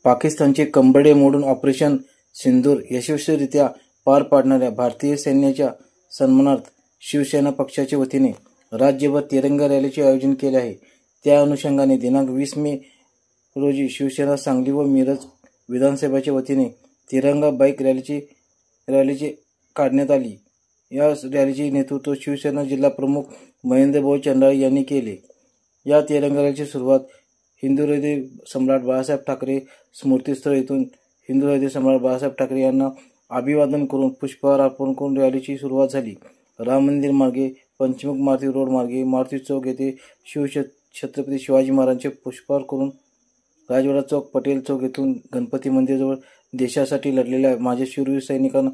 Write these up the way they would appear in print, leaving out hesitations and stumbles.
पाकिस्तानचे कंबरडे मोडून ऑपरेशन सिंदूर यशस्वीरित्या पार पाडणाऱ्या भारतीय सैन्याच्या सन्मानार्थ शिवसेना पक्षाच्या वतीने राज्यभर तिरंगा रॅलीचे आयोजन केले आहे। त्या अनुषंगाने दिनांक 20 मे रोजी शिवसेना सांगली व मिरज विधानसभेच्या वतीने तिरंगा बाईक रॅलीची काढण्यात आली। या रॅलीचे नेतृत्व शिवसेना जिल्हा प्रमुख महेंद्रभाऊ चंडाळे यांनी केले। या तिरंगा रॅलीची सुरुवात हिंदू हृदय सम्राट बाळासाहेब ठाकरे स्मृतीस्थळ येथून हिंदू हृदय सम्राट बाळासाहेब ठाकरे यांना अभिवादन करून पुष्पहार अर्पण करून रॅलीची सुरुवात झाली। राम मंदिर मार्गे, पंचमुख मारुती रोड मार्गे मारुती चौक येथे छत्रपती शिवाजी महाराजांचे पुष्पहार करून राजवाडा चौक, पटेल चौक येथून गणपती मंदिराजवळ देशासाठी लढलेल्या माझ्या शूरवीर सैनिकांना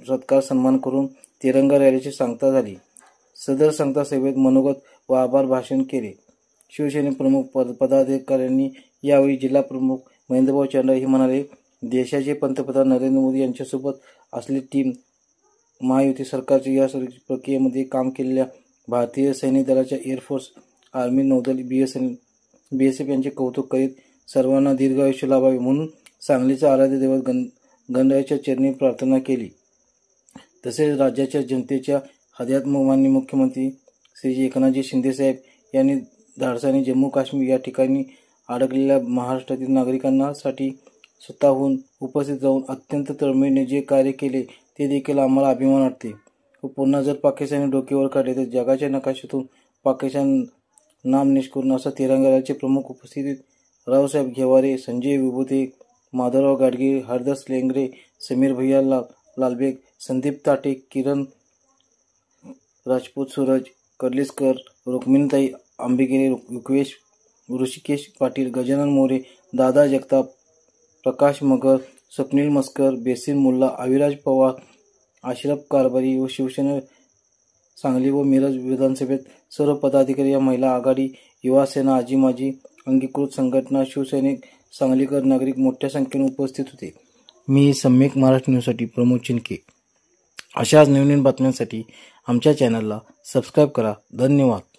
सत्कार सन्मान करून तिरंगा रॅलीची सांगता झाली। सदर सांगता सभेत मनोगत व आभार भाषण केले। शिवसेने प्रमुख पदाधिकाऱ्यांनी यावेळी जिल्हा प्रमुख महेंद्रभाऊ चंडाळे हे म्हणाले, देशाचे पंतप्रधान नरेंद्र मोदी यांच्यासोबत असलेली टीम महायुती सरकारच्या या प्रक्रियेमध्ये काम केलेल्या भारतीय सैनिक दलाच्या एअरफोर्स, आर्मी, नौदल, बीएसएफ यांचे कौतुक करीत सर्वांना दीर्घ आयुष्य लाभावे म्हणून सांगलीचा आराध्य दैवत गणरायाच्या चरणी प्रार्थना केली। तसेच राज्याच्या जनतेच्या हृदयात माननीय मुख्यमंत्री श्री एकनाथजी शिंदे साहेब यांनी धाडसाने जम्मू काश्मीर या ठिकाणी अडकलेल्या महाराष्ट्रातील नागरिकांसाठी स्वतःहून उपस्थित राहून अत्यंत तळमळीने जे कार्य केले ते देखील आम्हाला अभिमान वाटते व पुन्हा जर पाकिस्तानने डोके काढले तर जगाच्या नकाशातून पाकिस्तान नामनिश करून असा तिरंगा रॅलीचे प्रमुख उपस्थितीत रावसाहेब घेवारे, संजय विभूते, माधवराव गाडगे, हरदास लेंगरे, समीर भैया लालबेग, संदीप ताटे, किरण राजपूत, सूरज कर्लिस्कर, रुक्मिणीताई आंबेगिरे, ऋषिकेश पाटील, गजानन मोरे, दादा जगताप, प्रकाश मगर, स्वप्नील मस्कर, बेसिन मुल्ला, अविराज पवार, अशरफ कारभारी व शिवसेना सांगली व मिरज विधानसभेत सर्व पदाधिकारी, या महिला आघाडी, युवा सेना, आजी माजी, अंगीकृत संघटना, शिवसैनिक, सांगलीकर नागरिक मोठ्या संख्येने उपस्थित होते। मी सम्यक महाराष्ट्र न्यूजसाठी प्रमोद चिनके। अशाच नवीन बातम्यांसाठी आमच्या चॅनलला सबस्क्राईब करा। धन्यवाद।